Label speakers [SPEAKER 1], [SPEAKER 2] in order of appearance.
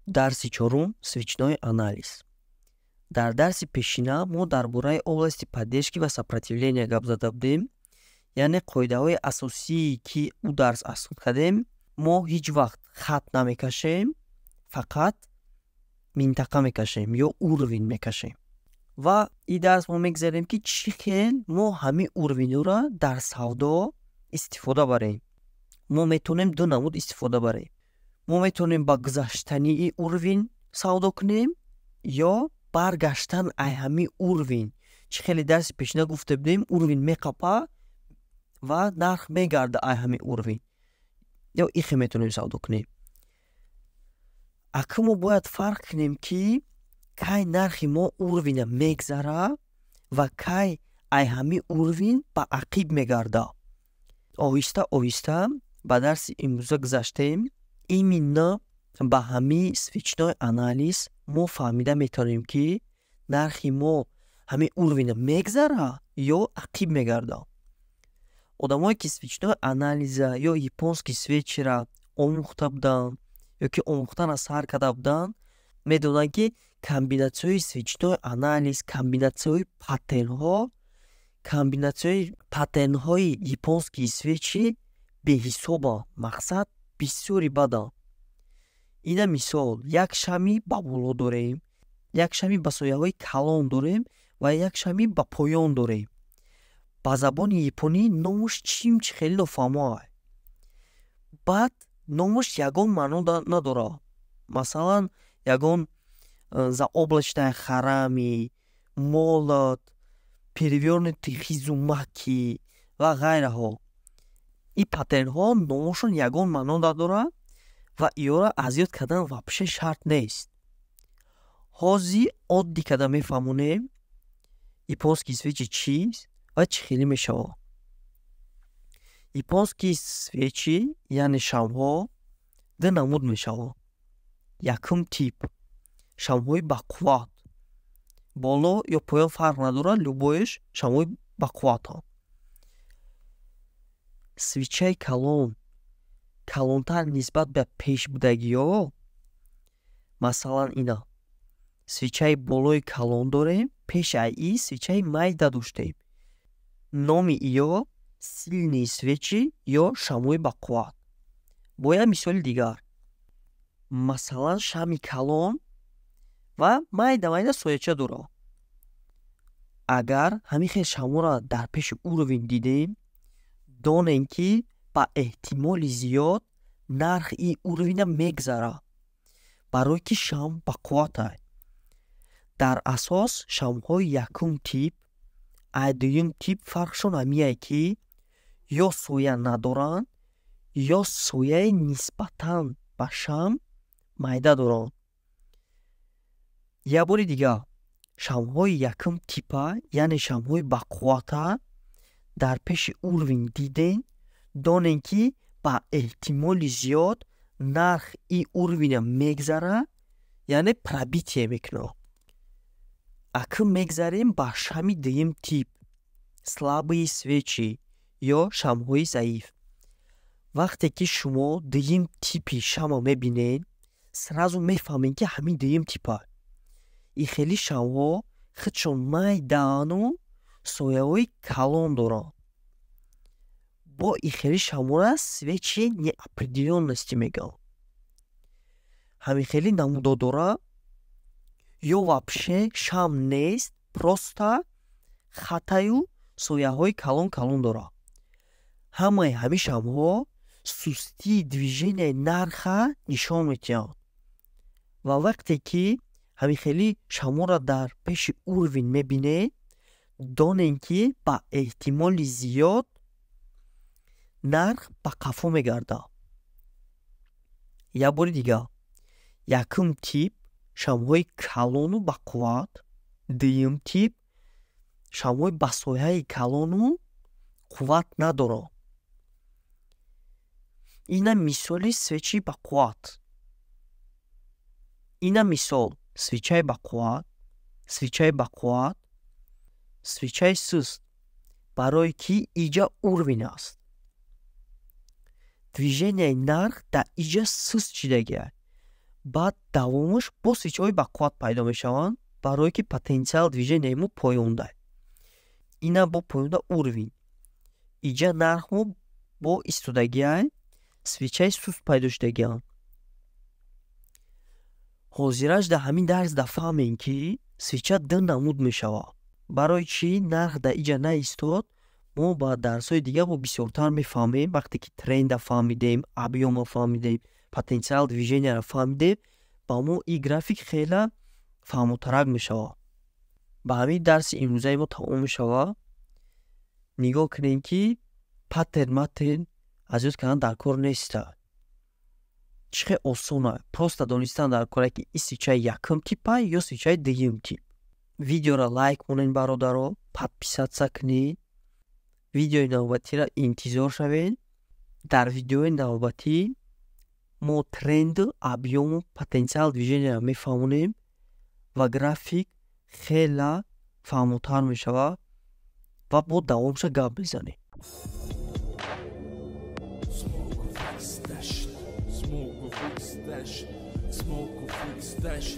[SPEAKER 1] Дарси чорум свечной анализ. Дар дарси пешина мо дар бораи области поддержки ва сопротивления гап зада будем. Яъне қоидаҳои асосие ки ӯ дарс асход кардем, мо ҳеҷ вақт хат намекашем, фақат минтақа мекашем ё урвин мекашем. Ва ин дарс мо мегзарем ки чӣ хел мо ҳамин урвинҳоро дар савдо истифода барем. Мо метавонем ду намуд истифода барем. Мо метавонем ба гузаштани урвин савдо кунем ё баргаштан ай ҳамин урвин. Чӣ хеле дарси пешина гуфта будем, урвин меқапа ва нарх мегарда ай ҳамин урвин. ё ихе метавонем савдо кунем. Акн мо бояд фарқ кунем ки кай нархи мо урвина мегзара ва кай ай ҳамин урвин ба ақиб мегарда. Оҳиста оҳиста ба дарси имрӯза гузаштем. Именно ба ҳамин свечной анализ мо фаҳмида метавонем ки нархи мо ҳамин урвина мегзара ё ақиб мегарда. Одамое ки свечной анализа ё японски свечира омӯхта буданд ё ки омӯхтана сар карда буданд, медонанд ки комбинатсияҳои свечной анализ, комбинатсияҳои паттернҳои японскии свечи беҳисоба, мақсад бисёри баданд. Ина мисол, як шами ба боло дорем, як шами ба сояҳои калон дорем ва як шами ба поён дорем. Ба забони японӣ номаш чӣ хеле нофаҳмо. Баъд номаш ягон маъно надора. Масалан, ягон заоблачная харами, молот, перевёрнутый хизумаки ва ғайраҳо. ин паттернҳо номашон ягон маъно надора ва иёра аз ёд кардан вобше шарт нест. ҳозир оддӣ карда мефаҳмонем японскии свечи чист ва чӣ хеле мешавад. Японскии свечи яъне шамъҳо ду намуд мешавад. Якум тип шамъҳои бақувват. Боло ё поён фарқ надорад, любояш шамъҳои бақувватанд. Свечаи калон, калонтар нисбат ба пешбудагиҳо. Масалан ина. Свечаи болои калон дорем, пеши ин свечаи майда доштем. Номи ё сильные свечи ё шамъҳои бақувват. Бо як мисоли дигар. Масалан шамъи калон ва майда сояча дорад. Агар ҳамин хел шамъҳоро дар пеши урвин дидем, донем ки ба эҳтимоли зиёд нархи ин урвина мегзара, барое ки шамъ бақувват аст. Дар асос шамъҳои якум тип, ай дуюм тип фарқшон ҳамин ки ё соя надоранд, ё сояи нисбатан ба шамъ майда доранд. як бори дигар, шамъҳои якум типа, яъне шамъҳои бақуввата дар пеши урвин дидем, донем ки ба эҳтимоли зиёд нарх ин урвина мегзара, яъне пробитие мекунад. Акн мегзарем ба шамъи дуюм тип, слабые свечи ё шамъҳои заиф. Вақте ки шумо дуюм типи шамъ мебинед, сразу мефаҳмед ки ҳамин дуюм тип аст. ин хели шамъҳо худшон майдаану сояҳои калон доранд. бо ин хели шамъҳоро свечи неопределённости мегӯянд. ҳамин хели намудо дора ё вобше шамъ нест, просто хатаю сояҳои калон дорад. Ҳамаи ҳамин шамъҳо сустии движенияи нарха нишон медиҳанд. ва вақте ки ҳамин хели шамъҳоро дар пеши урвин мебинед, донем ки ба эҳтимоли зиёд нарх ба қафо мегардад. як бори дигар. Якум тип шамъҳои калону бақувват, дуюм тип шамъҳои ба сояҳаи калону қувват надоранд. ина мисоли свечи бақувват. ина мисол свечаи бақувват, свечаи суст, барое ки иҷа урвин аст. движенияи нарх дар иҷа суст шидагиаст. баъд давомаш бо свичҳои бақувват пайдо мешаванд, барое ки потенсиал движениямо поёнда. Ина бо поёнда уровень. Иҷа нархмо бо истодагия свичаи суст пайдо шудагианд. ҳозираш дар ҳамин дарс да фаҳмем ки свича ду намуд мешавад. Барои чӣ нарх дар иҷа наистод, мо ба дарсҳои дигар бо бисёртар мефаҳмем. Вақте ки тренда фаҳмидем, объёмро фаҳмидем, потенсиал движенияро фаҳмидем, ба мо ин график хела фаҳмотарак мешавад. Ба ҳамин дарси имрӯзаи мо тамом мешавад. нигоҳ кунем ки паттерн азёд кардан дар кор неста. чӣ хел осона просто донистан дар кора ки ин свичаи якум типа ё свичаи дуюм тип. видеоро лайк монед бародаро, подписатсия кунед, видеои навбатиро интизор шавед. дар видеои навбатӣ мо тренду, объёму, потенсиал движенияро мефаҳмонем ва график хела фаҳмотар мешавад ва бо давомша гап мезанем.
[SPEAKER 2] Smoke och fix dash.